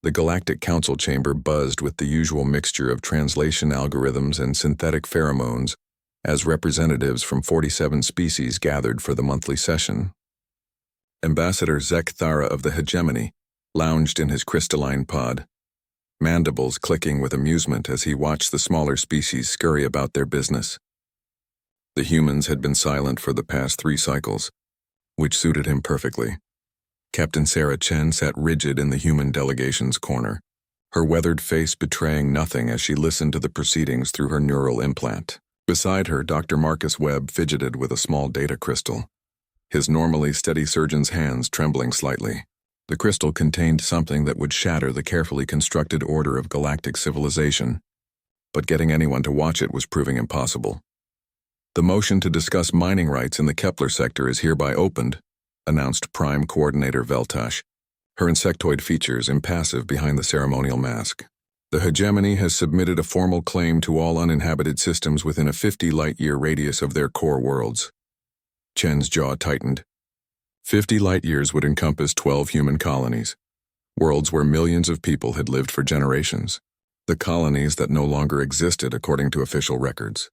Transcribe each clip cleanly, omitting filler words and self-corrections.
The Galactic Council chamber buzzed with the usual mixture of translation algorithms and synthetic pheromones as representatives from 47 species gathered for the monthly session. Ambassador Zekthara of the Hegemony lounged in his crystalline pod, mandibles clicking with amusement as he watched the smaller species scurry about their business. The humans had been silent for the past 3 cycles, which suited him perfectly. Captain Sarah Chen sat rigid in the human delegation's corner, her weathered face betraying nothing as she listened to the proceedings through her neural implant. Beside her, Dr. Marcus Webb fidgeted with a small data crystal, his normally steady surgeon's hands trembling slightly. The crystal contained something that would shatter the carefully constructed order of galactic civilization, but getting anyone to watch it was proving impossible. "The motion to discuss mining rights in the Kepler sector is hereby opened," announced Prime Coordinator Veltash, her insectoid features impassive behind the ceremonial mask. "The Hegemony has submitted a formal claim to all uninhabited systems within a 50 light-year radius of their core worlds." Chen's jaw tightened. 50 light-years would encompass 12 human colonies, worlds where millions of people had lived for generations. The colonies that no longer existed according to official records.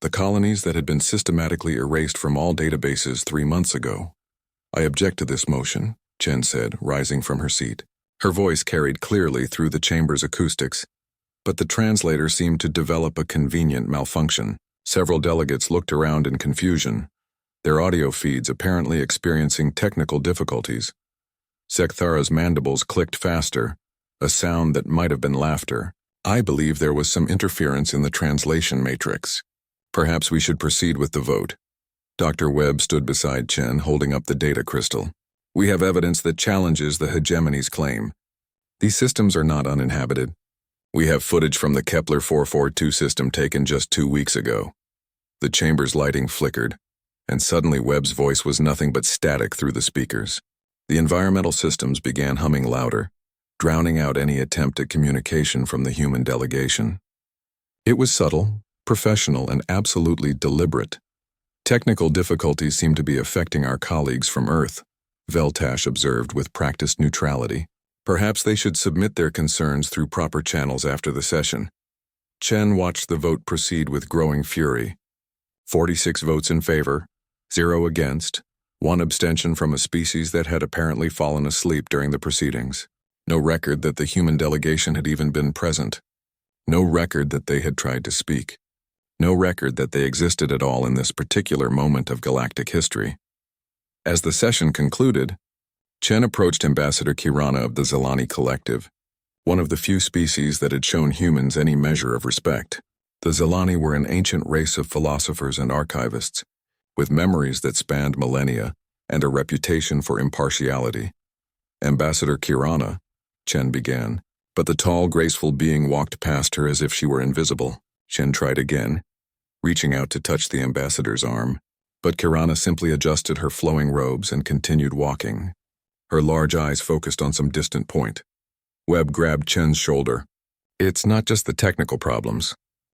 The colonies that had been systematically erased from all databases 3 months ago. "I object to this motion," Chen said, rising from her seat. Her voice carried clearly through the chamber's acoustics, but the translator seemed to develop a convenient malfunction. Several delegates looked around in confusion, their audio feeds apparently experiencing technical difficulties. Zekthara's mandibles clicked faster, a sound that might have been laughter. "I believe there was some interference in the translation matrix. Perhaps we should proceed with the vote." Dr. Webb stood beside Chen, holding up the data crystal. "We have evidence that challenges the Hegemony's claim. These systems are not uninhabited. We have footage from the Kepler 442 system taken just 2 weeks ago." The chamber's lighting flickered, and suddenly Webb's voice was nothing but static through the speakers. The environmental systems began humming louder, drowning out any attempt at communication from the human delegation. It was subtle, professional, and absolutely deliberate. "Technical difficulties seem to be affecting our colleagues from Earth," Veltash observed with practiced neutrality. "Perhaps they should submit their concerns through proper channels after the session." Chen watched the vote proceed with growing fury. 46 votes in favor, 0 against, 1 abstention from a species that had apparently fallen asleep during the proceedings. No record that the human delegation had even been present. No record that they had tried to speak. No record that they existed at all in this particular moment of galactic history. As the session concluded, Chen approached Ambassador Kirana of the Zelani Collective, one of the few species that had shown humans any measure of respect. The Zelani were an ancient race of philosophers and archivists, with memories that spanned millennia and a reputation for impartiality. "Ambassador Kirana," Chen began, but the tall, graceful being walked past her as if she were invisible. Chen tried again, reaching out to touch the ambassador's arm, but Kirana simply adjusted her flowing robes and continued walking, her large eyes focused on some distant point. Webb grabbed Chen's shoulder. "It's not just the technical problems.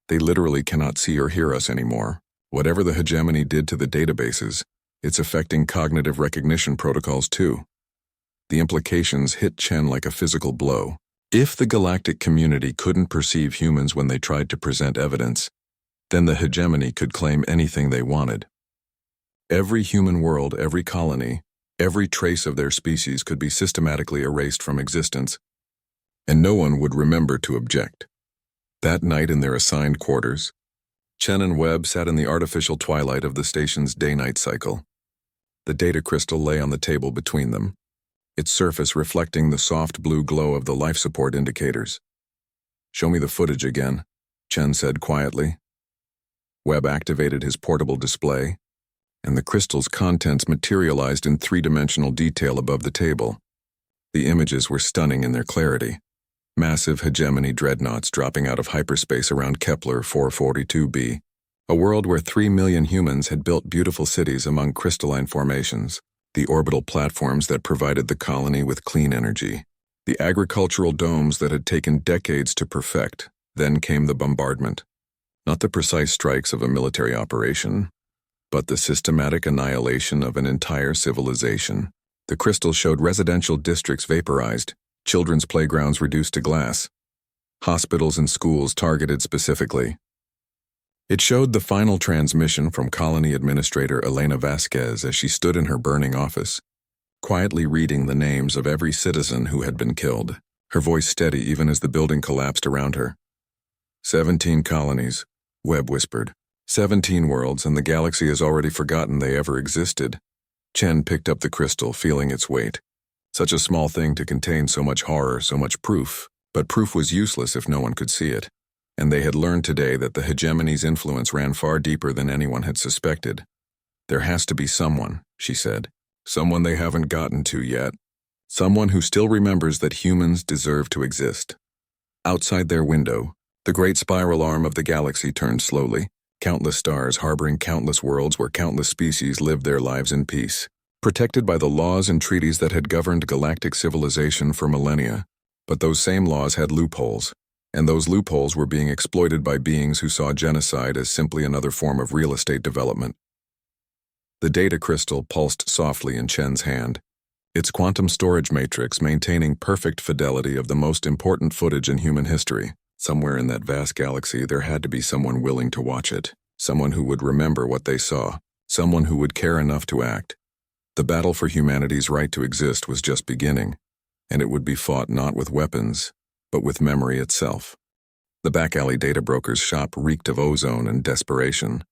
They literally cannot see or hear us anymore. Whatever the Hegemony did to the databases, it's affecting cognitive recognition protocols too." The implications hit Chen like a physical blow. If the galactic community couldn't perceive humans when they tried to present evidence, then the Hegemony could claim anything they wanted. Every human world, every colony, every trace of their species could be systematically erased from existence, and no one would remember to object. That night in their assigned quarters, Chen and Webb sat in the artificial twilight of the station's day-night cycle. The data crystal lay on the table between them, its surface reflecting the soft blue glow of the life support indicators. "Show me the footage again," Chen said quietly. Webb activated his portable display, and the crystal's contents materialized in 3-dimensional detail above the table. The images were stunning in their clarity. Massive Hegemony dreadnoughts dropping out of hyperspace around Kepler 442b, a world where 3 million humans had built beautiful cities among crystalline formations, the orbital platforms that provided the colony with clean energy, the agricultural domes that had taken decades to perfect. Then came the bombardment. Not the precise strikes of a military operation, but the systematic annihilation of an entire civilization. The crystal showed residential districts vaporized, children's playgrounds reduced to glass, hospitals and schools targeted specifically. It showed the final transmission from Colony Administrator Elena Vasquez as she stood in her burning office, quietly reading the names of every citizen who had been killed, her voice steady even as the building collapsed around her. 17 colonies, Webb whispered. 17 worlds, and the galaxy has already forgotten they ever existed. Chen picked up the crystal, feeling its weight. Such a small thing to contain so much horror, so much proof. But proof was useless if no one could see it. And they had learned today that the hegemony's influence ran far deeper than anyone had suspected. There has to be someone, she said. Someone they haven't gotten to yet. Someone who still remembers that humans deserve to exist. Outside their window, the great spiral arm of the galaxy turned slowly. Countless stars harboring countless worlds where countless species lived their lives in peace, protected by the laws and treaties that had governed galactic civilization for millennia. But those same laws had loopholes, and those loopholes were being exploited by beings who saw genocide as simply another form of real estate development. The data crystal pulsed softly in Chen's hand, its quantum storage matrix maintaining perfect fidelity of the most important footage in human history. Somewhere in that vast galaxy there had to be someone willing to watch it, someone who would remember what they saw, someone who would care enough to act. The battle for humanity's right to exist was just beginning, and it would be fought not with weapons, but with memory itself. The back-alley data broker's shop reeked of ozone and desperation.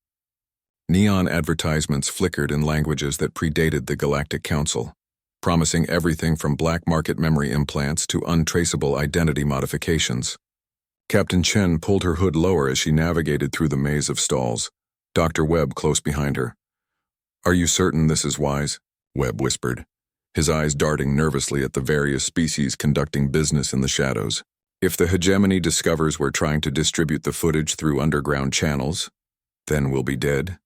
Neon advertisements flickered in languages that predated the Galactic Council, promising everything from black market memory implants to untraceable identity modifications. Captain Chen pulled her hood lower as she navigated through the maze of stalls, Dr. Webb close behind her. "Are you certain this is wise?" Webb whispered, his eyes darting nervously at the various species conducting business in the shadows. "If the hegemony discovers we're trying to distribute the footage through underground channels, then we'll be dead.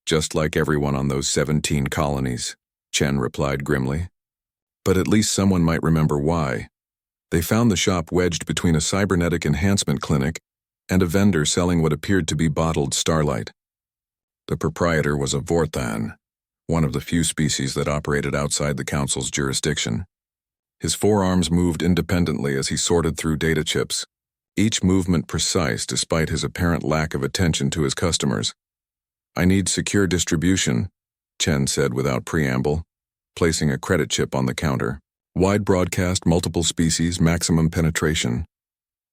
Just like everyone on those 17 colonies," Chen replied grimly. "But at least someone might remember why." They found the shop wedged between a cybernetic enhancement clinic and a vendor selling what appeared to be bottled starlight. The proprietor was a Vorthan, one of the few species that operated outside the Council's jurisdiction. His forearms moved independently as he sorted through data chips, each movement precise despite his apparent lack of attention to his customers. "I need secure distribution," Chen said without preamble, placing a credit chip on the counter. "Wide broadcast, multiple species, maximum penetration."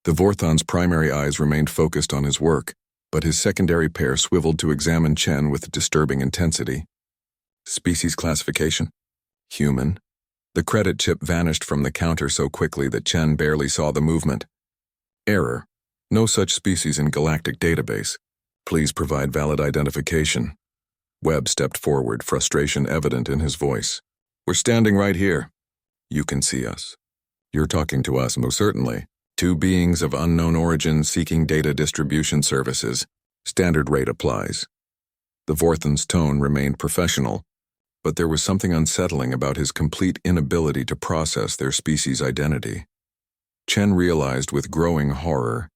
The Vorthan's primary eyes remained focused on his work, but his secondary pair swiveled to examine Chen with disturbing intensity. "Species classification? Human." The credit chip vanished from the counter so quickly that Chen barely saw the movement. "Error. No such species in galactic database. Please provide valid identification." Webb stepped forward, frustration evident in his voice. "We're standing right here. You can see us." "You're talking to us, most certainly. Two beings of unknown origin seeking data distribution services. Standard rate applies." The Vorthan's tone remained professional, but there was something unsettling about his complete inability to process their species' identity. Chen realized with growing horror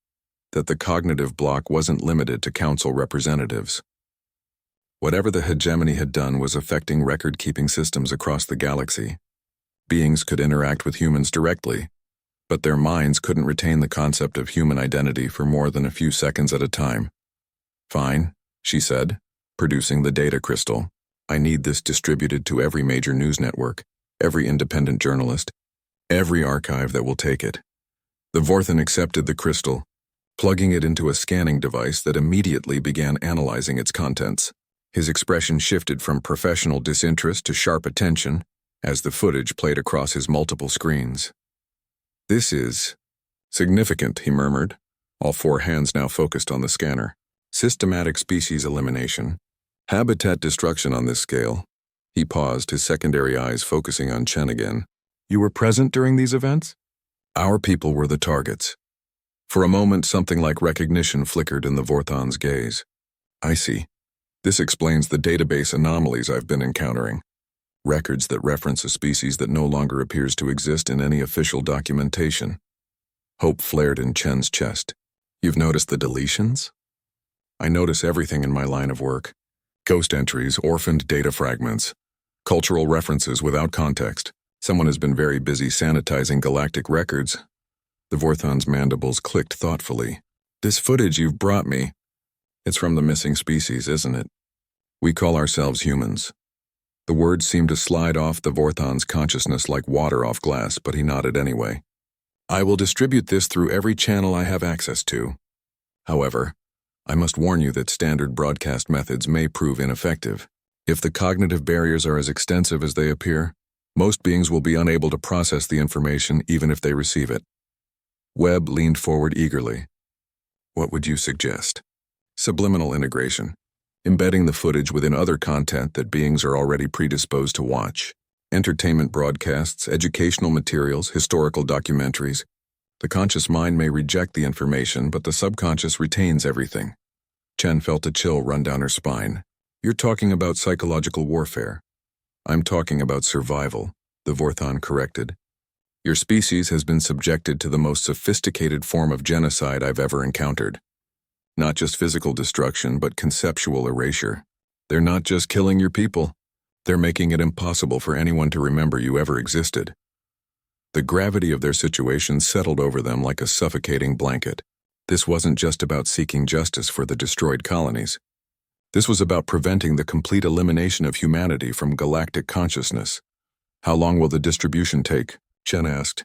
that the cognitive block wasn't limited to council representatives. Whatever the hegemony had done was affecting record-keeping systems across the galaxy. Beings could interact with humans directly, but their minds couldn't retain the concept of human identity for more than a few seconds at a time. "Fine," she said, producing the data crystal. "I need this distributed to every major news network, every independent journalist, every archive that will take it." The Vorthan accepted the crystal, plugging it into a scanning device that immediately began analyzing its contents. His expression shifted from professional disinterest to sharp attention as the footage played across his multiple screens. "This is significant," he murmured, all four hands now focused on the scanner. "Systematic species elimination. Habitat destruction on this scale." He paused, his secondary eyes focusing on Chen again. "You were present during these events?" "Our people were the targets." For a moment, something like recognition flickered in the Vorthan's gaze. "I see. This explains the database anomalies I've been encountering. Records that reference a species that no longer appears to exist in any official documentation." Hope flared in Chen's chest. "You've noticed the deletions?" "I notice everything in my line of work. Ghost entries, orphaned data fragments, cultural references without context. Someone has been very busy sanitizing galactic records. The Vorthon's mandibles clicked thoughtfully. This footage you've brought me, it's from the missing species, isn't it? We call ourselves humans. The words seemed to slide off the Vorthon's consciousness like water off glass, but he nodded anyway. I will distribute this through every channel I have access to. However, I must warn you that standard broadcast methods may prove ineffective. If the cognitive barriers are as extensive as they appear, most beings will be unable to process the information even if they receive it. Webb leaned forward eagerly. What would you suggest? Subliminal integration. Embedding the footage within other content that beings are already predisposed to watch. Entertainment broadcasts, educational materials, historical documentaries. The conscious mind may reject the information, but the subconscious retains everything. Chen felt a chill run down her spine. You're talking about psychological warfare. I'm talking about survival, the Vorthon corrected. Your species has been subjected to the most sophisticated form of genocide I've ever encountered. Not just physical destruction, but conceptual erasure. They're not just killing your people. They're making it impossible for anyone to remember you ever existed. The gravity of their situation settled over them like a suffocating blanket. This wasn't just about seeking justice for the destroyed colonies. This was about preventing the complete elimination of humanity from galactic consciousness. How long will the distribution take? Chen asked.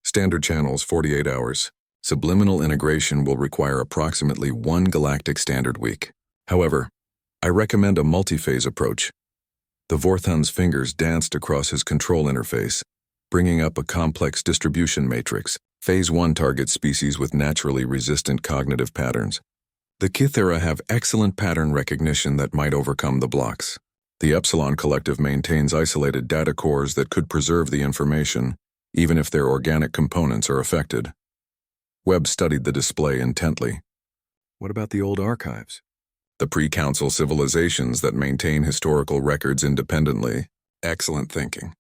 Standard channels, 48 hours. Subliminal integration will require approximately 1 galactic standard week. However, I recommend a multi-phase approach. The Vorthon's fingers danced across his control interface, bringing up a complex distribution matrix. Phase 1 targets species with naturally resistant cognitive patterns. The Kithera have excellent pattern recognition that might overcome the blocks. The Epsilon Collective maintains isolated data cores that could preserve the information, even if their organic components are affected. Webb studied the display intently. What about the old archives? The pre-council civilizations that maintain historical records independently. Excellent thinking.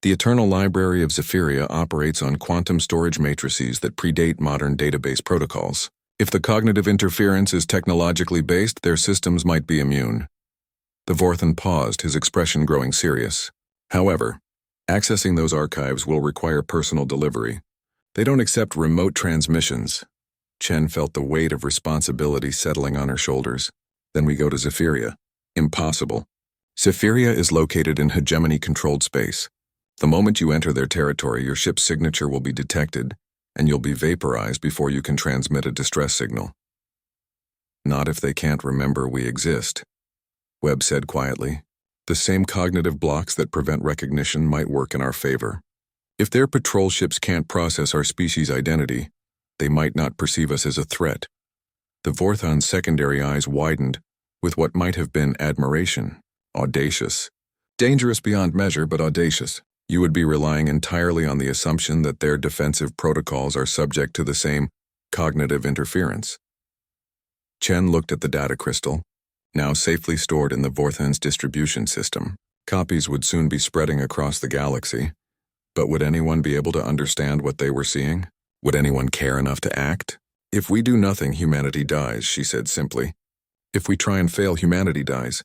The Eternal Library of Zephyria operates on quantum storage matrices that predate modern database protocols. If the cognitive interference is technologically based, their systems might be immune. The Vorthon paused, his expression growing serious. However, accessing those archives will require personal delivery. They don't accept remote transmissions. Chen felt the weight of responsibility settling on her shoulders. Then we go to Zephyria. Impossible. Zephyria is located in hegemony-controlled space. The moment you enter their territory, your ship's signature will be detected, and you'll be vaporized before you can transmit a distress signal. Not if they can't remember we exist, Webb said quietly. The same cognitive blocks that prevent recognition might work in our favor. If their patrol ships can't process our species' identity, they might not perceive us as a threat. The Vorthon's secondary eyes widened with what might have been admiration. Audacious. Dangerous beyond measure, but audacious. You would be relying entirely on the assumption that their defensive protocols are subject to the same cognitive interference. Chen looked at the data crystal, now safely stored in the Vorthon's distribution system. Copies would soon be spreading across the galaxy. But would anyone be able to understand what they were seeing? Would anyone care enough to act? If we do nothing, humanity dies, she said simply. If we try and fail, humanity dies.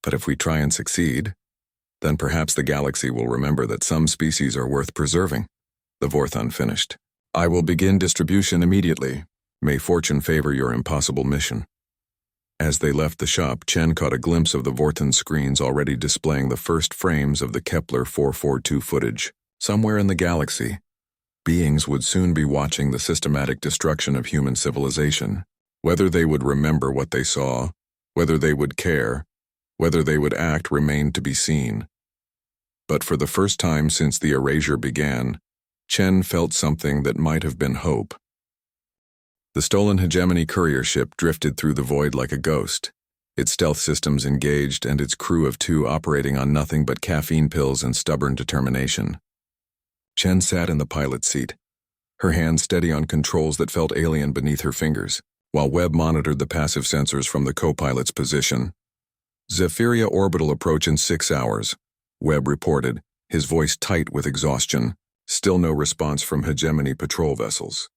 But if we try and succeed, then perhaps the galaxy will remember that some species are worth preserving. The Vorthon finished. I will begin distribution immediately. May fortune favor your impossible mission. As they left the shop, Chen caught a glimpse of the Vorthon screens already displaying the first frames of the Kepler 442 footage. Somewhere in the galaxy, beings would soon be watching the systematic destruction of human civilization. Whether they would remember what they saw, whether they would care, whether they would act remained to be seen. But for the first time since the erasure began, Chen felt something that might have been hope. The stolen hegemony courier ship drifted through the void like a ghost, its stealth systems engaged and its crew of 2 operating on nothing but caffeine pills and stubborn determination. Chen sat in the pilot's seat, her hands steady on controls that felt alien beneath her fingers, while Webb monitored the passive sensors from the co-pilot's position. Zephyria orbital approach in 6 hours, Webb reported, his voice tight with exhaustion. Still no response from hegemony patrol vessels.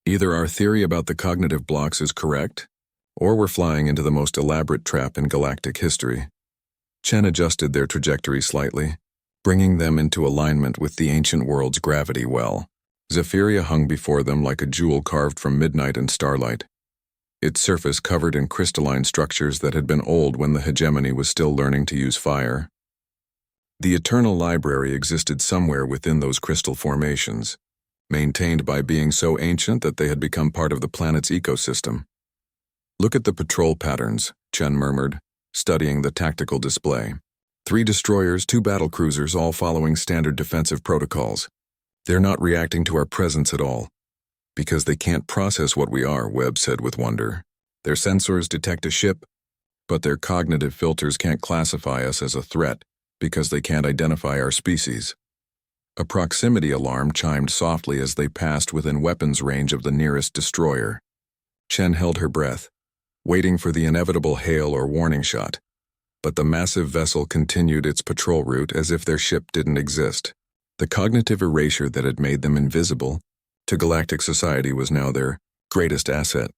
Either our theory about the cognitive blocks is correct, or we're flying into the most elaborate trap in galactic history. Chen adjusted their trajectory slightly. bringing them into alignment with the ancient world's gravity well. Zephyria hung before them like a jewel carved from midnight and starlight, its surface covered in crystalline structures that had been old when the hegemony was still learning to use fire. The eternal library existed somewhere within those crystal formations, maintained by beings so ancient that they had become part of the planet's ecosystem. "Look at the patrol patterns," Chen murmured, studying the tactical display. 3 destroyers, 2 battlecruisers, all following standard defensive protocols. "They're not reacting to our presence at all. Because they can't process what we are," Webb said with wonder. "Their sensors detect a ship, but their cognitive filters can't classify us as a threat because they can't identify our species." A proximity alarm chimed softly as they passed within weapons range of the nearest destroyer. Chen held her breath, waiting for the inevitable hail or warning shot, but the massive vessel continued its patrol route as if their ship didn't exist. The cognitive erasure that had made them invisible to galactic society was now their greatest asset.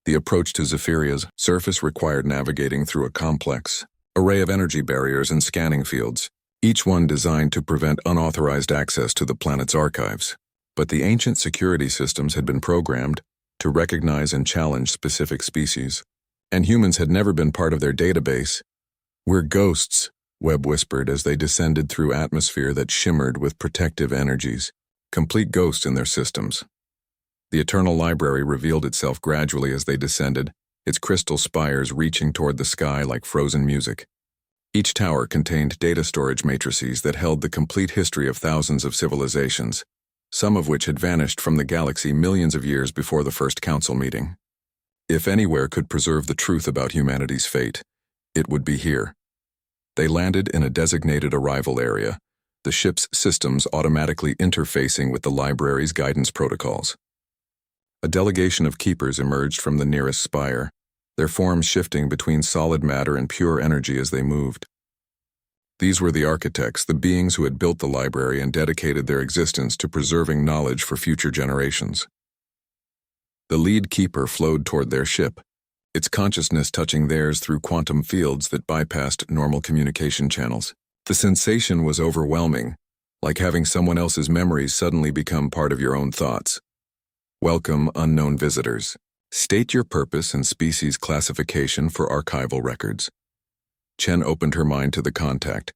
The approach to Zephyr's surface required navigating through a complex array of energy barriers and scanning fields, each one designed to prevent unauthorized access to the planet's archives. But the ancient security systems had been programmed to recognize and challenge specific species, and humans had never been part of their database. "We're ghosts," Webb whispered as they descended through atmosphere that shimmered with protective energies, complete ghosts in their systems. The Eternal Library revealed itself gradually as they descended, its crystal spires reaching toward the sky like frozen music. Each tower contained data storage matrices that held the complete history of thousands of civilizations, some of which had vanished from the galaxy millions of years before the first council meeting. If anywhere could preserve the truth about humanity's fate, it would be here. They landed in a designated arrival area, the ship's systems automatically interfacing with the library's guidance protocols. A delegation of keepers emerged from the nearest spire, their forms shifting between solid matter and pure energy as they moved. These were the architects, the beings who had built the library and dedicated their existence to preserving knowledge for future generations. The lead keeper flowed toward their ship, its consciousness touching theirs through quantum fields that bypassed normal communication channels. The sensation was overwhelming, like having someone else's memories suddenly become part of your own thoughts. "Welcome, unknown visitors. State your purpose and species classification for archival records." Chen opened her mind to the contact,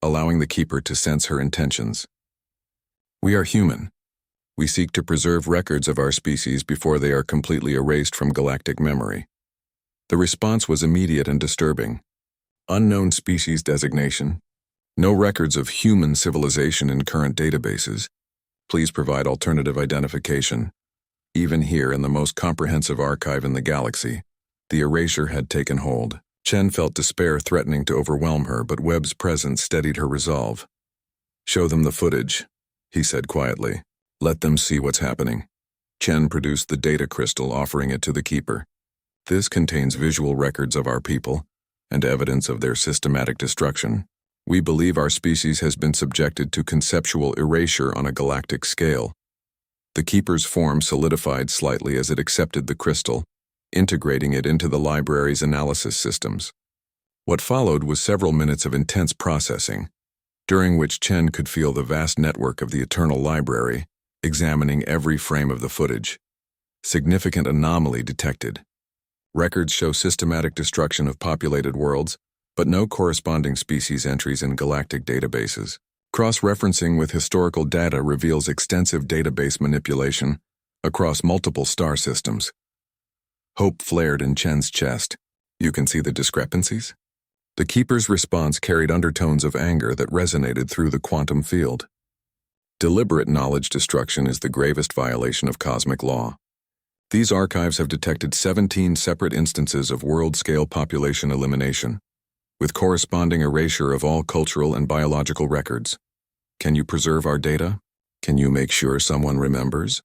allowing the keeper to sense her intentions. "We are human. We seek to preserve records of our species before they are completely erased from galactic memory." The response was immediate and disturbing. "Unknown species designation. No records of human civilization in current databases. Please provide alternative identification." Even here in the most comprehensive archive in the galaxy, the erasure had taken hold. Chen felt despair threatening to overwhelm her, but Webb's presence steadied her resolve. "Show them the footage," he said quietly. "Let them see what's happening." Chen produced the data crystal, offering it to the keeper. "This contains visual records of our people and evidence of their systematic destruction. We believe our species has been subjected to conceptual erasure on a galactic scale." The keeper's form solidified slightly as it accepted the crystal, integrating it into the library's analysis systems. What followed was several minutes of intense processing, during which Chen could feel the vast network of the Eternal Library, examining every frame of the footage. Significant anomaly detected. Records show systematic destruction of populated worlds, but no corresponding species entries in galactic databases. Cross-referencing with historical data reveals extensive database manipulation across multiple star systems. Hope flared in Chen's chest. "You can see the discrepancies?" The keeper's response carried undertones of anger that resonated through the quantum field. "Deliberate knowledge destruction is the gravest violation of cosmic law. These archives have detected 17 separate instances of world-scale population elimination, with corresponding erasure of all cultural and biological records. Can you preserve our data? Can you make sure someone remembers?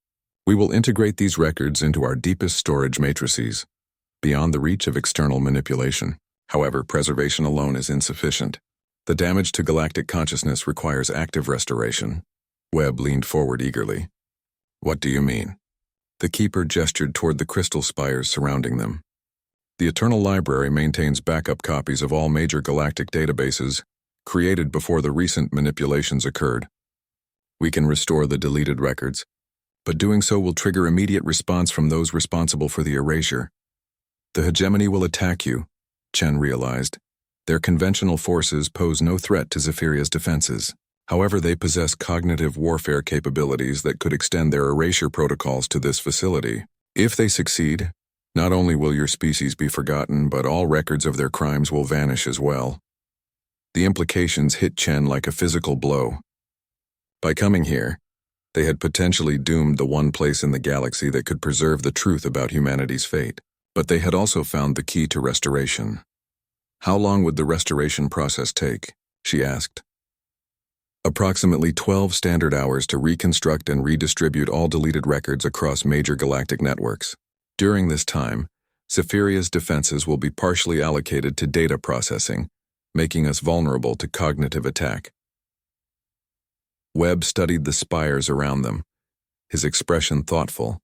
We will integrate these records into our deepest storage matrices, beyond the reach of external manipulation. However, preservation alone is insufficient. The damage to galactic consciousness requires active restoration." Webb leaned forward eagerly. "What do you mean?" The keeper gestured toward the crystal spires surrounding them. "The Eternal Library maintains backup copies of all major galactic databases, created before the recent manipulations occurred. We can restore the deleted records, but doing so will trigger immediate response from those responsible for the erasure. The hegemony will attack you, Chen realized. Their conventional forces pose no threat to Zephyria's defenses. However, they possess cognitive warfare capabilities that could extend their erasure protocols to this facility. If they succeed, not only will your species be forgotten, but all records of their crimes will vanish as well. The implications hit Chen like a physical blow. By coming here, they had potentially doomed the one place in the galaxy that could preserve the truth about humanity's fate. But they had also found the key to restoration. How long would the restoration process take? She asked. Approximately 12 standard hours to reconstruct and redistribute all deleted records across major galactic networks. During this time, Zephyria's defenses will be partially allocated to data processing, making us vulnerable to cognitive attack. Webb studied the spires around them, his expression thoughtful.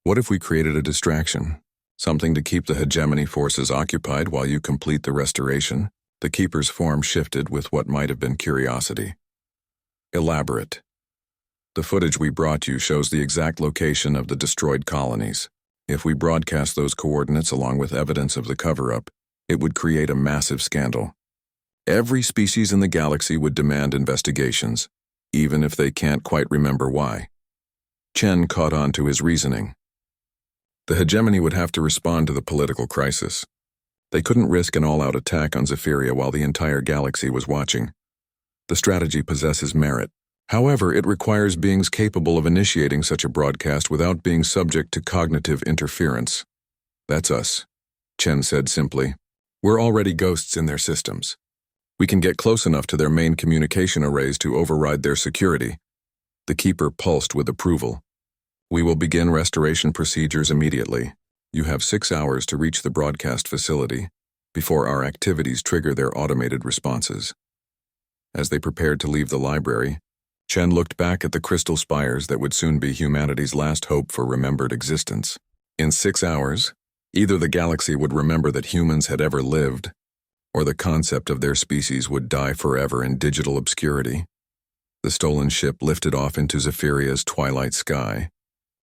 What if we created a distraction? Something to keep the hegemony forces occupied while you complete the restoration? The Keeper's form shifted with what might have been curiosity. Elaborate. The footage we brought you shows the exact location of the destroyed colonies. If we broadcast those coordinates along with evidence of the cover-up, it would create a massive scandal. Every species in the galaxy would demand investigations, even if they can't quite remember why. Chen caught on to his reasoning. The hegemony would have to respond to the political crisis. They couldn't risk an all-out attack on Zephyria while the entire galaxy was watching. The strategy possesses merit. However, it requires beings capable of initiating such a broadcast without being subject to cognitive interference. That's us, Chen said simply. We're already ghosts in their systems. We can get close enough to their main communication arrays to override their security. The Keeper pulsed with approval. We will begin restoration procedures immediately. You have 6 hours to reach the broadcast facility before our activities trigger their automated responses. As they prepared to leave the library, Chen looked back at the crystal spires that would soon be humanity's last hope for remembered existence. In 6 hours, either the galaxy would remember that humans had ever lived, or the concept of their species would die forever in digital obscurity. The stolen ship lifted off into Zephyria's twilight sky,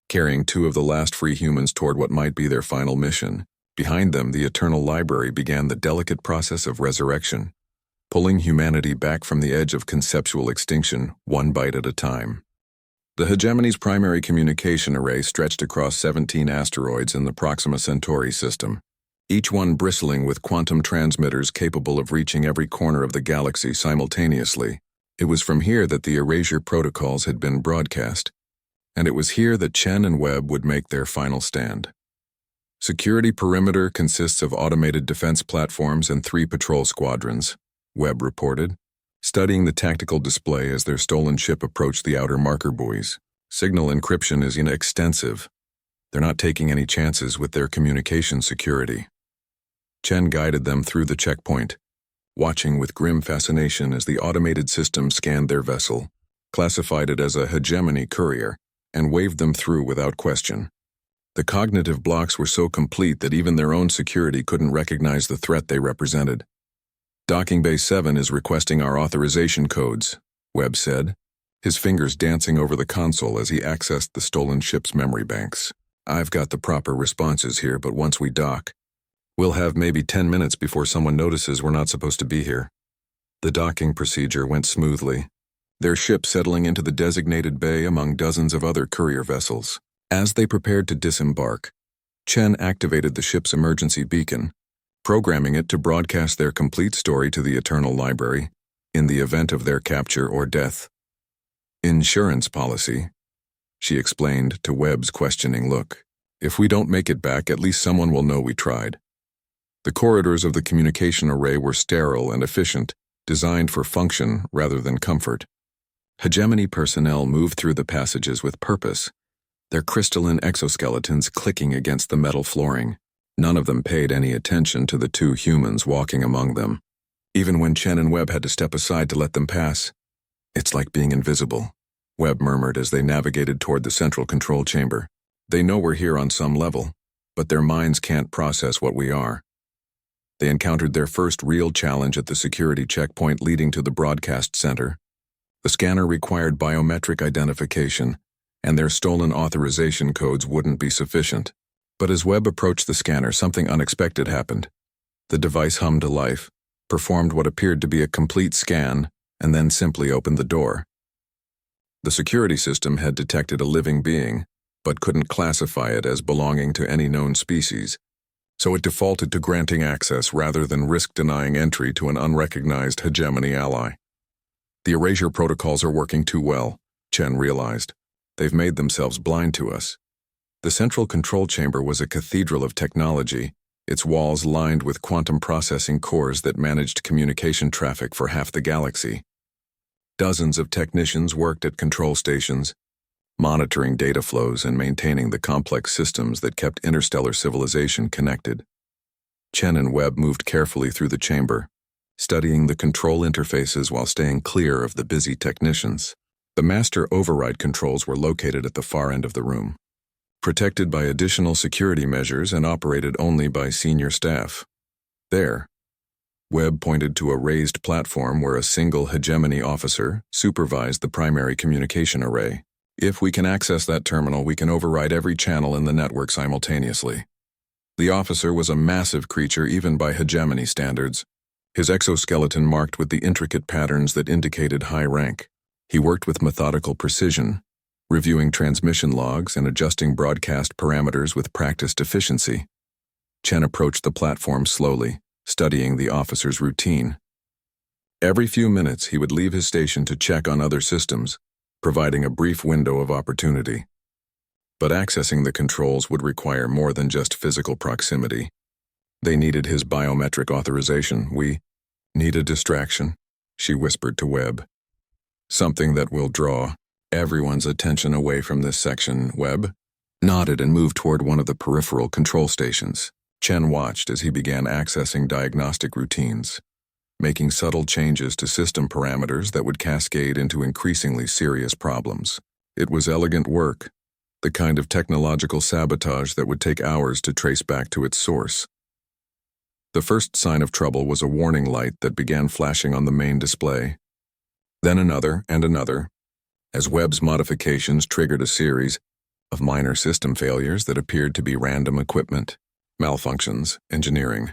carrying 2 of the last free humans toward what might be their final mission. Behind them, the Eternal Library began the delicate process of resurrection, pulling humanity back from the edge of conceptual extinction, one bite at a time. The hegemony's primary communication array stretched across 17 asteroids in the Proxima Centauri system, each one bristling with quantum transmitters capable of reaching every corner of the galaxy simultaneously. It was from here that the erasure protocols had been broadcast, and it was here that Chen and Webb would make their final stand. Security perimeter consists of automated defense platforms and 3 patrol squadrons, Webb reported, studying the tactical display as their stolen ship approached the outer marker buoys. Signal encryption is extensive. They're not taking any chances with their communication security. Chen guided them through the checkpoint, watching with grim fascination as the automated system scanned their vessel, classified it as a hegemony courier, and waved them through without question. The cognitive blocks were so complete that even their own security couldn't recognize the threat they represented. Docking Bay 7 is requesting our authorization codes, Webb said, his fingers dancing over the console as he accessed the stolen ship's memory banks. I've got the proper responses here, but once we dock, we'll have maybe 10 minutes before someone notices we're not supposed to be here. The docking procedure went smoothly, their ship settling into the designated bay among dozens of other courier vessels. As they prepared to disembark, Chen activated the ship's emergency beacon, programming it to broadcast their complete story to the Eternal Library in the event of their capture or death. Insurance policy, she explained to Webb's questioning look. If we don't make it back, at least someone will know we tried. The corridors of the communication array were sterile and efficient, designed for function rather than comfort. Hegemony personnel moved through the passages with purpose, their crystalline exoskeletons clicking against the metal flooring. None of them paid any attention to the 2 humans walking among them. Even when Chen and Webb had to step aside to let them pass, "It's like being invisible," Webb murmured as they navigated toward the central control chamber. "They know we're here on some level, but their minds can't process what we are." They encountered their first real challenge at the security checkpoint leading to the broadcast center. The scanner required biometric identification, and their stolen authorization codes wouldn't be sufficient. But as Webb approached the scanner, something unexpected happened. The device hummed to life, performed what appeared to be a complete scan, and then simply opened the door. The security system had detected a living being, but couldn't classify it as belonging to any known species, so it defaulted to granting access rather than risk denying entry to an unrecognized hegemony ally. The erasure protocols are working too well, Chen realized. They've made themselves blind to us. The central control chamber was a cathedral of technology, its walls lined with quantum processing cores that managed communication traffic for half the galaxy. Dozens of technicians worked at control stations, monitoring data flows and maintaining the complex systems that kept interstellar civilization connected. Chen and Webb moved carefully through the chamber, studying the control interfaces while staying clear of the busy technicians. The master override controls were located at the far end of the room, protected by additional security measures and operated only by senior staff. There, Webb pointed to a raised platform where a single hegemony officer supervised the primary communication array. If we can access that terminal, we can override every channel in the network simultaneously. The officer was a massive creature even by hegemony standards, his exoskeleton marked with the intricate patterns that indicated high rank. He worked with methodical precision, reviewing transmission logs and adjusting broadcast parameters with practiced efficiency. Chen approached the platform slowly, studying the officer's routine. Every few minutes, he would leave his station to check on other systems, providing a brief window of opportunity. But accessing the controls would require more than just physical proximity. They needed his biometric authorization. We need a distraction, she whispered to Webb. Something that will draw everyone's attention away from this section. Webb nodded and moved toward one of the peripheral control stations. Chen watched as he began accessing diagnostic routines, making subtle changes to system parameters that would cascade into increasingly serious problems. It was elegant work, the kind of technological sabotage that would take hours to trace back to its source. The first sign of trouble was a warning light that began flashing on the main display. Then another and another, as Webb's modifications triggered a series of minor system failures that appeared to be random equipment, malfunctions, engineering.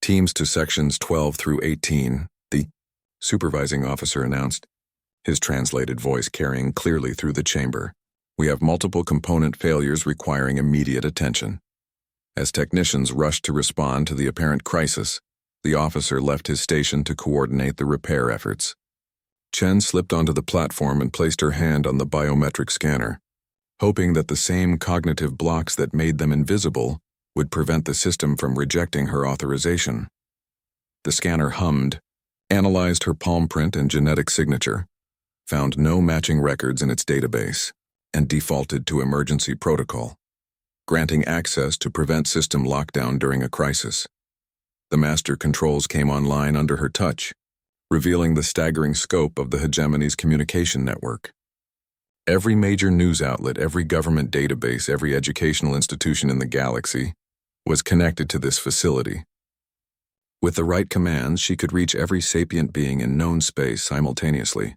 Teams to sections 12 through 18, the supervising officer announced, his translated voice carrying clearly through the chamber. We have multiple component failures requiring immediate attention. As technicians rushed to respond to the apparent crisis, the officer left his station to coordinate the repair efforts. Chen slipped onto the platform and placed her hand on the biometric scanner, hoping that the same cognitive blocks that made them invisible would prevent the system from rejecting her authorization. The scanner hummed, analyzed her palm print and genetic signature, found no matching records in its database, and defaulted to emergency protocol, granting access to prevent system lockdown during a crisis. The master controls came online under her touch, revealing the staggering scope of the hegemony's communication network. Every major news outlet, every government database, every educational institution in the galaxy was connected to this facility. With the right commands, she could reach every sapient being in known space simultaneously.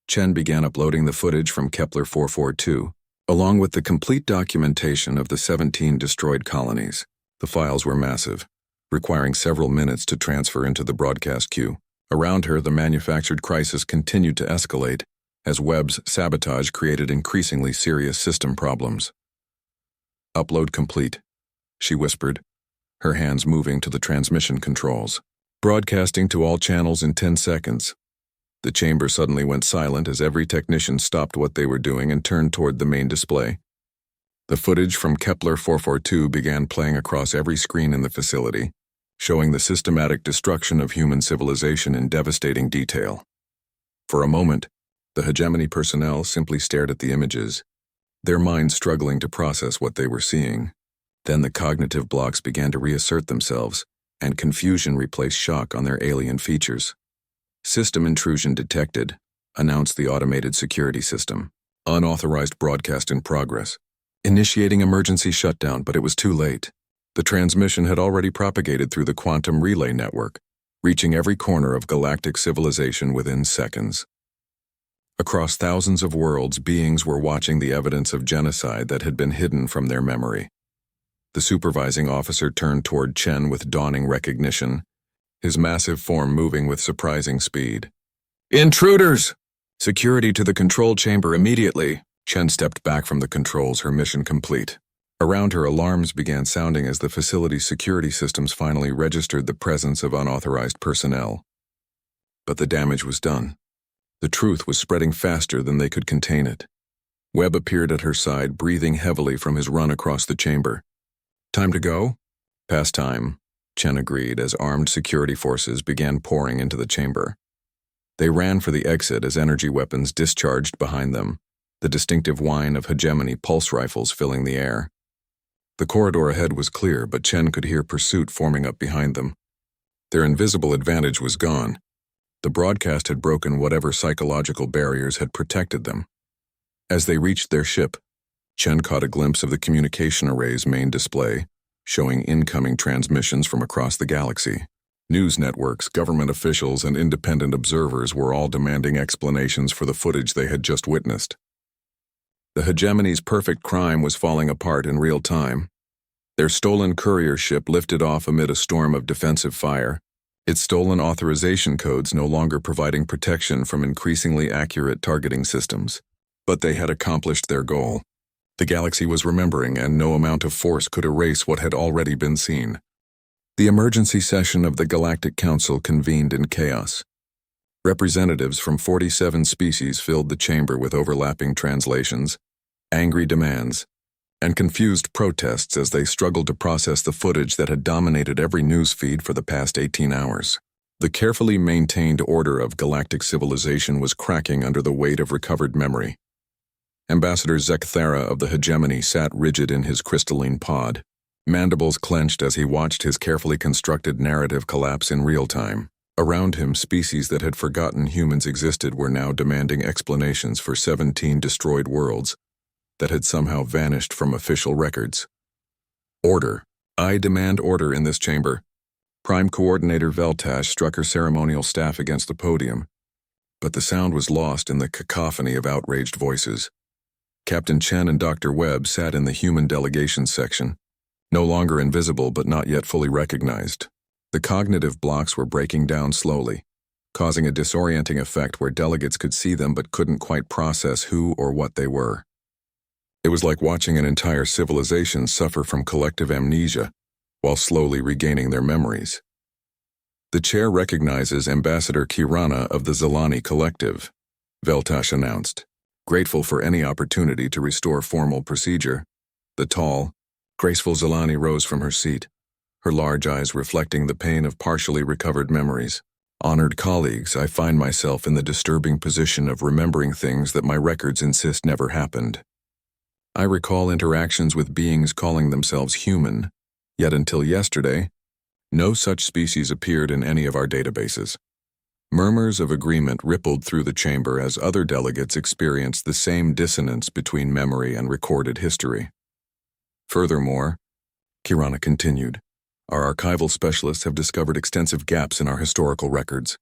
Chen began uploading the footage from Kepler 442, along with the complete documentation of the 17 destroyed colonies. The files were massive, requiring several minutes to transfer into the broadcast queue. Around her, the manufactured crisis continued to escalate, as Webb's sabotage created increasingly serious system problems. Upload complete, she whispered, her hands moving to the transmission controls. Broadcasting to all channels in 10 seconds. The chamber suddenly went silent as every technician stopped what they were doing and turned toward the main display. The footage from Kepler 442 began playing across every screen in the facility, showing the systematic destruction of human civilization in devastating detail. For a moment, the hegemony personnel simply stared at the images, their minds struggling to process what they were seeing. Then the cognitive blocks began to reassert themselves, and confusion replaced shock on their alien features. System intrusion detected, announced the automated security system. Unauthorized broadcast in progress. Initiating emergency shutdown, but it was too late. The transmission had already propagated through the quantum relay network, reaching every corner of galactic civilization within seconds. Across thousands of worlds, beings were watching the evidence of genocide that had been hidden from their memory. The supervising officer turned toward Chen with dawning recognition, his massive form moving with surprising speed. "Intruders! Security to the control chamber immediately!" Chen stepped back from the controls, her mission complete. Around her, alarms began sounding as the facility's security systems finally registered the presence of unauthorized personnel. But the damage was done. The truth was spreading faster than they could contain it. Webb appeared at her side, breathing heavily from his run across the chamber. "Time to go?" "Past time," Chen agreed as armed security forces began pouring into the chamber. They ran for the exit as energy weapons discharged behind them, the distinctive whine of hegemony pulse rifles filling the air. The corridor ahead was clear, but Chen could hear pursuit forming up behind them. Their invisible advantage was gone. The broadcast had broken whatever psychological barriers had protected them. As they reached their ship, Chen caught a glimpse of the communication array's main display, showing incoming transmissions from across the galaxy. News networks, government officials, and independent observers were all demanding explanations for the footage they had just witnessed. The hegemony's perfect crime was falling apart in real time. Their stolen courier ship lifted off amid a storm of defensive fire, its stolen authorization codes no longer providing protection from increasingly accurate targeting systems. But they had accomplished their goal. The galaxy was remembering, and no amount of force could erase what had already been seen. The emergency session of the Galactic Council convened in chaos. Representatives from 47 species filled the chamber with overlapping translations, angry demands, and confused protests as they struggled to process the footage that had dominated every news feed for the past 18 hours. The carefully maintained order of galactic civilization was cracking under the weight of recovered memory. Ambassador Zekthera of the hegemony sat rigid in his crystalline pod, mandibles clenched as he watched his carefully constructed narrative collapse in real time. Around him, species that had forgotten humans existed were now demanding explanations for 17 destroyed worlds that had somehow vanished from official records. "Order. I demand order in this chamber." Prime Coordinator Veltash struck her ceremonial staff against the podium, but the sound was lost in the cacophony of outraged voices. Captain Chen and Dr. Webb sat in the human delegation section, no longer invisible but not yet fully recognized. The cognitive blocks were breaking down slowly, causing a disorienting effect where delegates could see them but couldn't quite process who or what they were. It was like watching an entire civilization suffer from collective amnesia while slowly regaining their memories. "The chair recognizes Ambassador Kirana of the Zilani Collective," Veltash announced, grateful for any opportunity to restore formal procedure. The tall, graceful Zilani rose from her seat, her large eyes reflecting the pain of partially recovered memories. "Honored colleagues, I find myself in the disturbing position of remembering things that my records insist never happened. I recall interactions with beings calling themselves human, yet until yesterday, no such species appeared in any of our databases." Murmurs of agreement rippled through the chamber as other delegates experienced the same dissonance between memory and recorded history. "Furthermore," Kirana continued, "our archival specialists have discovered extensive gaps in our historical records,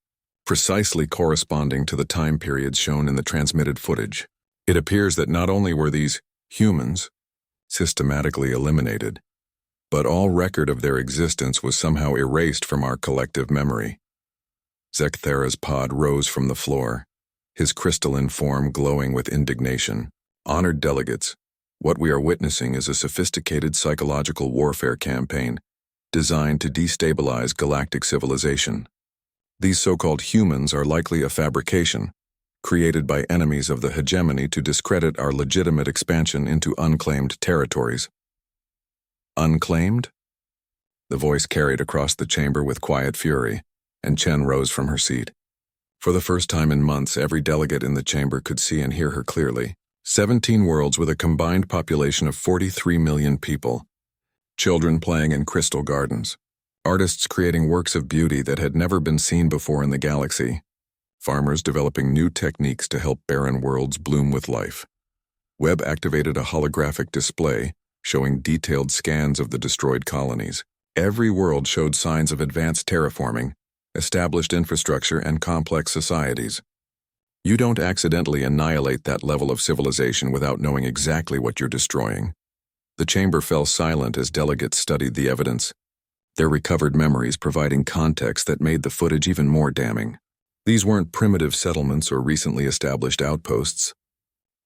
precisely corresponding to the time periods shown in the transmitted footage. It appears that not only were these humans systematically eliminated, but all record of their existence was somehow erased from our collective memory." Zekthera's pod rose from the floor, his crystalline form glowing with indignation. "Honored delegates, what we are witnessing is a sophisticated psychological warfare campaign designed to destabilize galactic civilization. These so-called humans are likely a fabrication, created by enemies of the hegemony to discredit our legitimate expansion into unclaimed territories." "Unclaimed?" The voice carried across the chamber with quiet fury, and Chen rose from her seat. For the first time in months, every delegate in the chamber could see and hear her clearly. 17 worlds with a combined population of 43 million people. Children playing in crystal gardens. Artists creating works of beauty that had never been seen before in the galaxy. Farmers developing new techniques to help barren worlds bloom with life. Webb activated a holographic display, showing detailed scans of the destroyed colonies. Every world showed signs of advanced terraforming, established infrastructure, and complex societies. You don't accidentally annihilate that level of civilization without knowing exactly what you're destroying. The chamber fell silent as delegates studied the evidence, their recovered memories providing context that made the footage even more damning. These weren't primitive settlements or recently established outposts.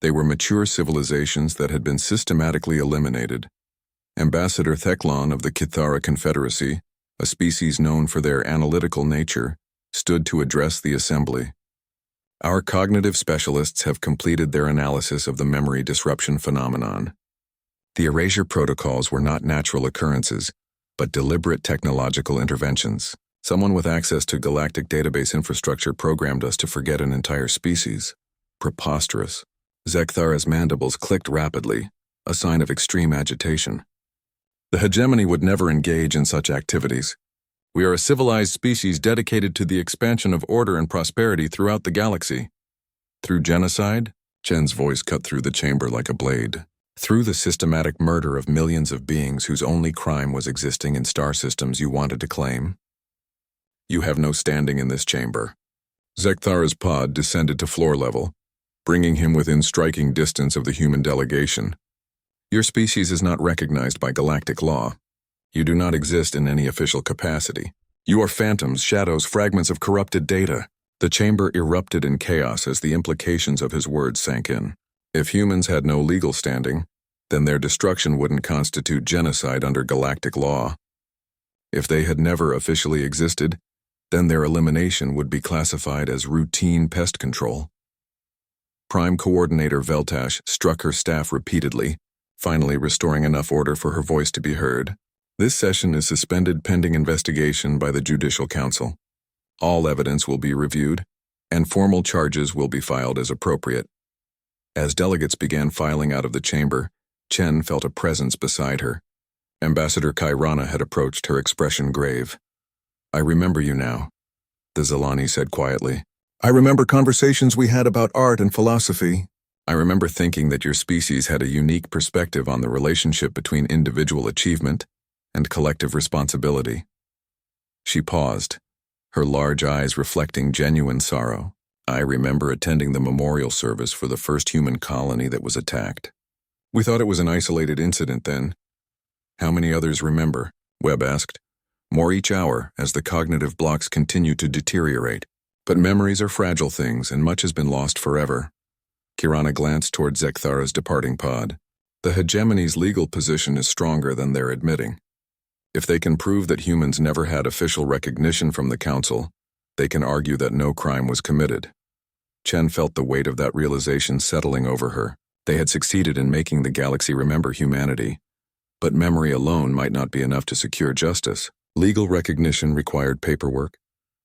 They were mature civilizations that had been systematically eliminated. Ambassador Theclon of the Kithara Confederacy, a species known for their analytical nature, stood to address the assembly. Our cognitive specialists have completed their analysis of the memory disruption phenomenon. The erasure protocols were not natural occurrences, but deliberate technological interventions. Someone with access to galactic database infrastructure programmed us to forget an entire species. Preposterous. Zekthara's mandibles clicked rapidly, a sign of extreme agitation. The hegemony would never engage in such activities. We are a civilized species dedicated to the expansion of order and prosperity throughout the galaxy. Through genocide? Chen's voice cut through the chamber like a blade. Through the systematic murder of millions of beings whose only crime was existing in star systems you wanted to claim? You have no standing in this chamber. Zekthara's pod descended to floor level, bringing him within striking distance of the human delegation. Your species is not recognized by galactic law. You do not exist in any official capacity. You are phantoms, shadows, fragments of corrupted data. The chamber erupted in chaos as the implications of his words sank in. If humans had no legal standing, then their destruction wouldn't constitute genocide under galactic law. If they had never officially existed, then their elimination would be classified as routine pest control. Prime Coordinator Veltash struck her staff repeatedly, finally restoring enough order for her voice to be heard. This session is suspended pending investigation by the Judicial Council. All evidence will be reviewed, and formal charges will be filed as appropriate. As delegates began filing out of the chamber, Chen felt a presence beside her. Ambassador Kairana had approached, her expression grave. "I remember you now," the Zilani said quietly. "I remember conversations we had about art and philosophy. I remember thinking that your species had a unique perspective on the relationship between individual achievement and collective responsibility." She paused, her large eyes reflecting genuine sorrow. "I remember attending the memorial service for the first human colony that was attacked. We thought it was an isolated incident then. How many others remember?" Webb asked. "More each hour as the cognitive blocks continue to deteriorate. But memories are fragile things, and much has been lost forever." Kirana glanced toward Zekthara's departing pod. "The hegemony's legal position is stronger than they're admitting. If they can prove that humans never had official recognition from the Council, they can argue that no crime was committed." Chen felt the weight of that realization settling over her. They had succeeded in making the galaxy remember humanity, but memory alone might not be enough to secure justice. Legal recognition required paperwork,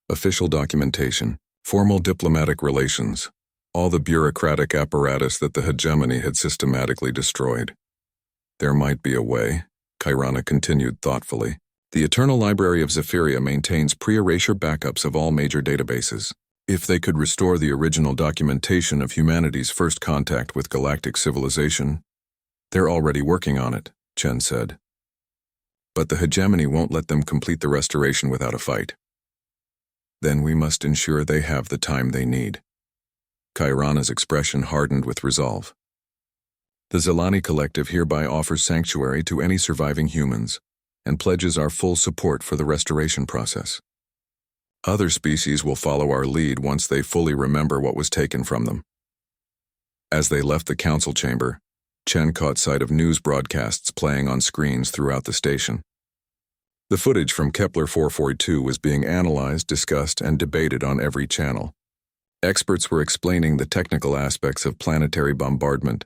official documentation, formal diplomatic relations, all the bureaucratic apparatus that the hegemony had systematically destroyed. "There might be a way," Kairana continued thoughtfully. "The Eternal Library of Zephyria maintains pre-erasure backups of all major databases. If they could restore the original documentation of humanity's first contact with galactic civilization—" "They're already working on it," Chen said. "But the hegemony won't let them complete the restoration without a fight. Then we must ensure they have the time they need." Kairana's expression hardened with resolve. "The Zilani Collective hereby offers sanctuary to any surviving humans and pledges our full support for the restoration process. Other species will follow our lead once they fully remember what was taken from them." As they left the council chamber, Chen caught sight of news broadcasts playing on screens throughout the station. The footage from Kepler 442 was being analyzed, discussed, and debated on every channel. Experts were explaining the technical aspects of planetary bombardment,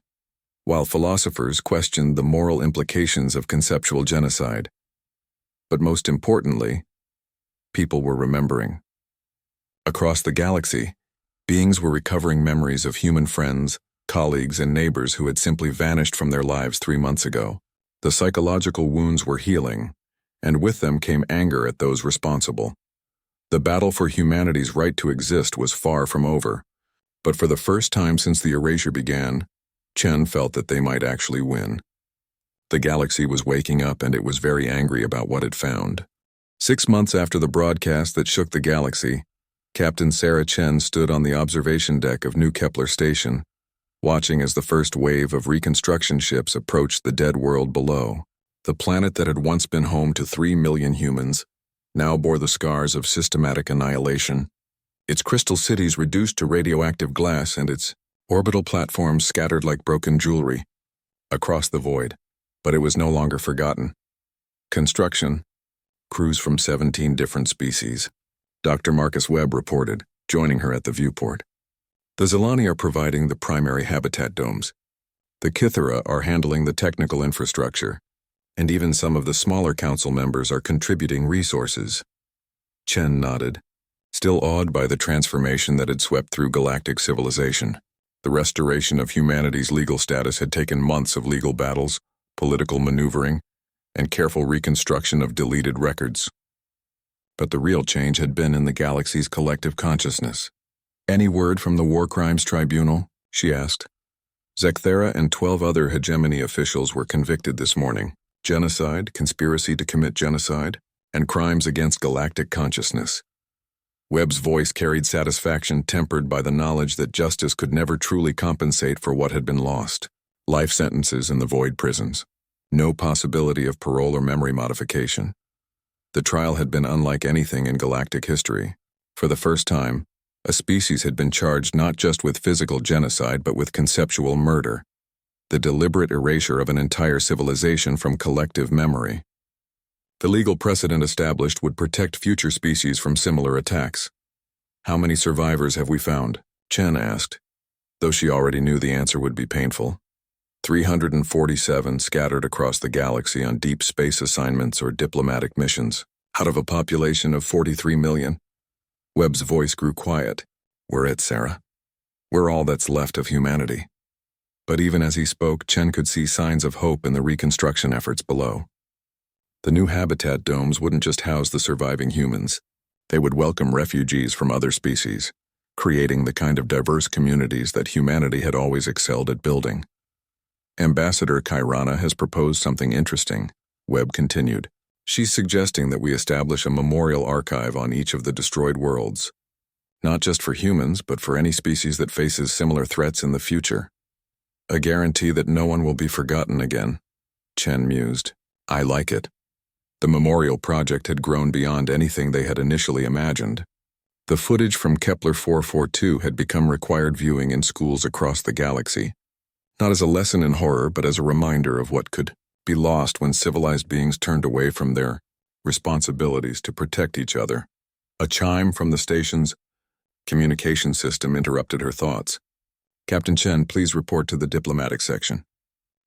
while philosophers questioned the moral implications of conceptual genocide. But most importantly, people were remembering. Across the galaxy, beings were recovering memories of human friends, colleagues, and neighbors who had simply vanished from their lives 3 months ago. The psychological wounds were healing, and with them came anger at those responsible. The battle for humanity's right to exist was far from over, but for the first time since the erasure began, Chen felt that they might actually win. The galaxy was waking up and it was very angry about what it found. 6 months after the broadcast that shook the galaxy, Captain Sarah Chen stood on the observation deck of New Kepler Station, watching as the first wave of reconstruction ships approached the dead world below. The planet that had once been home to 3 million humans now bore the scars of systematic annihilation. Its crystal cities reduced to radioactive glass and its orbital platforms scattered like broken jewelry across the void. But it was no longer forgotten. Construction. Crews from 17 different species. Dr. Marcus Webb reported, joining her at the viewport. The Zilani are providing the primary habitat domes. The Kithara are handling the technical infrastructure, and even some of the smaller council members are contributing resources. Chen nodded, still awed by the transformation that had swept through galactic civilization. The restoration of humanity's legal status had taken months of legal battles, political maneuvering, and careful reconstruction of deleted records. But the real change had been in the galaxy's collective consciousness. "Any word from the War Crimes Tribunal?" she asked. Zekthera and 12 other hegemony officials were convicted this morning. Genocide, conspiracy to commit genocide, and crimes against galactic consciousness. Webb's voice carried satisfaction tempered by the knowledge that justice could never truly compensate for what had been lost. Life sentences in the void prisons. No possibility of parole or memory modification. The trial had been unlike anything in galactic history. For the first time, a species had been charged not just with physical genocide but with conceptual murder, the deliberate erasure of an entire civilization from collective memory. The legal precedent established would protect future species from similar attacks. "How many survivors have we found?" Chen asked, though she already knew the answer would be painful. 347 scattered across the galaxy on deep space assignments or diplomatic missions, out of a population of 43 million. Webb's voice grew quiet. "We're it, Sarah. We're all that's left of humanity." But even as he spoke, Chen could see signs of hope in the reconstruction efforts below. The new habitat domes wouldn't just house the surviving humans. They would welcome refugees from other species, creating the kind of diverse communities that humanity had always excelled at building. "Ambassador Kairana has proposed something interesting," Webb continued. "She's suggesting that we establish a memorial archive on each of the destroyed worlds, not just for humans, but for any species that faces similar threats in the future. A guarantee that no one will be forgotten again." Chen mused. "I like it." The memorial project had grown beyond anything they had initially imagined. The footage from Kepler 442 had become required viewing in schools across the galaxy, not as a lesson in horror, but as a reminder of what could be lost when civilized beings turned away from their responsibilities to protect each other. A chime from the station's communication system interrupted her thoughts. "Captain Chen, please report to the diplomatic section."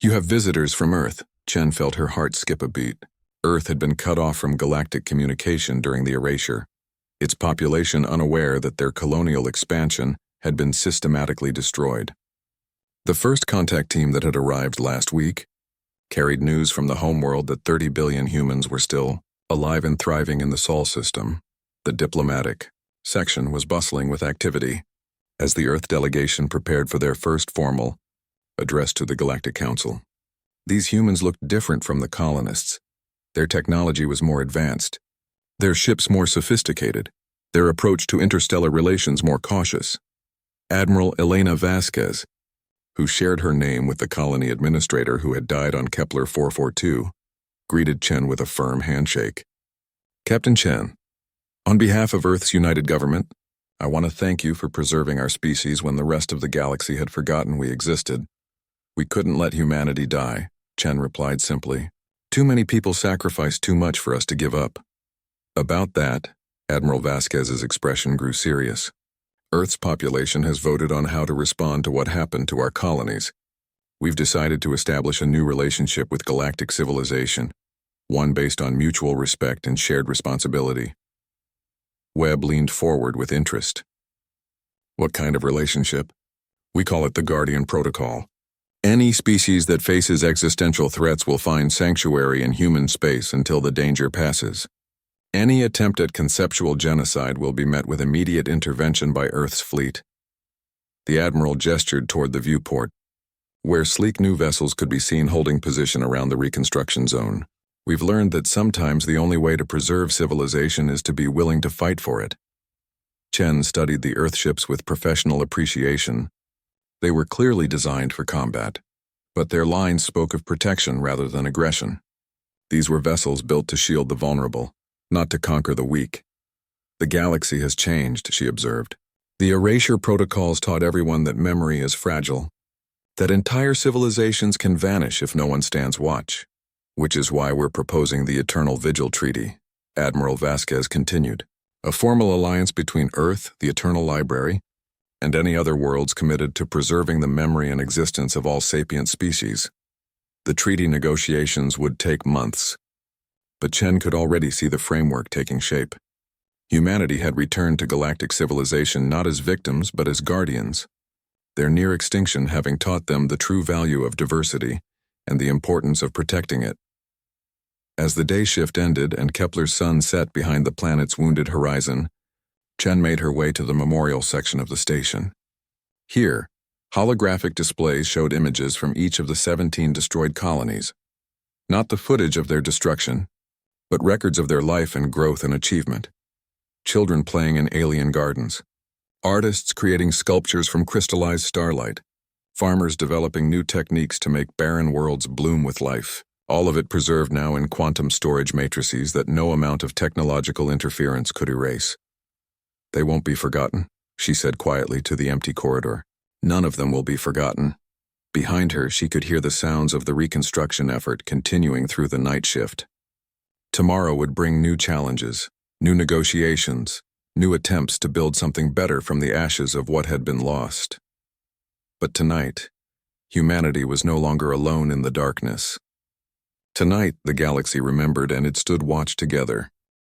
"You have visitors from Earth." Chen felt her heart skip a beat. Earth had been cut off from galactic communication during the erasure, its population unaware that their colonial expansion had been systematically destroyed. The first contact team that had arrived last week carried news from the homeworld that 30 billion humans were still alive and thriving in the Sol system. The diplomatic section was bustling with activity as the Earth delegation prepared for their first formal address to the Galactic Council. These humans looked different from the colonists. Their technology was more advanced, their ships more sophisticated, their approach to interstellar relations more cautious. Admiral Elena Vasquez, who shared her name with the colony administrator who had died on Kepler 442, greeted Chen with a firm handshake. "Captain Chen, on behalf of Earth's United Government, I want to thank you for preserving our species when the rest of the galaxy had forgotten we existed." "We couldn't let humanity die," Chen replied simply. "Too many people sacrificed too much for us to give up." About that, Admiral Vasquez's expression grew serious. "Earth's population has voted on how to respond to what happened to our colonies. We've decided to establish a new relationship with galactic civilization, one based on mutual respect and shared responsibility." Webb leaned forward with interest. "What kind of relationship?" "We call it the Guardian Protocol. Any species that faces existential threats will find sanctuary in human space until the danger passes. Any attempt at conceptual genocide will be met with immediate intervention by Earth's fleet." The Admiral gestured toward the viewport. where sleek new vessels could be seen holding position around the reconstruction zone. We've learned that sometimes the only way to preserve civilization is to be willing to fight for it. Chen studied the Earthships with professional appreciation. They were clearly designed for combat, but their lines spoke of protection rather than aggression. These were vessels built to shield the vulnerable, not to conquer the weak. The galaxy has changed, she observed. The erasure protocols taught everyone that memory is fragile, that entire civilizations can vanish if no one stands watch, which is why we're proposing the Eternal Vigil Treaty, Admiral Vasquez continued. A formal alliance between Earth, the Eternal Library, and any other worlds committed to preserving the memory and existence of all sapient species. The treaty negotiations would take months, but Chen could already see the framework taking shape. Humanity had returned to galactic civilization not as victims but as guardians, their near extinction having taught them the true value of diversity and the importance of protecting it. As the day shift ended and Kepler's sun set behind the planet's wounded horizon, Chen made her way to the memorial section of the station. Here, holographic displays showed images from each of the 17 destroyed colonies. Not the footage of their destruction, but records of their life and growth and achievement. Children playing in alien gardens, artists creating sculptures from crystallized starlight, farmers developing new techniques to make barren worlds bloom with life, all of it preserved now in quantum storage matrices that no amount of technological interference could erase. They won't be forgotten, she said quietly to the empty corridor. None of them will be forgotten. Behind her, she could hear the sounds of the reconstruction effort continuing through the night shift. Tomorrow would bring new challenges, new negotiations, new attempts to build something better from the ashes of what had been lost. But tonight, humanity was no longer alone in the darkness. Tonight, the galaxy remembered and it stood watch together.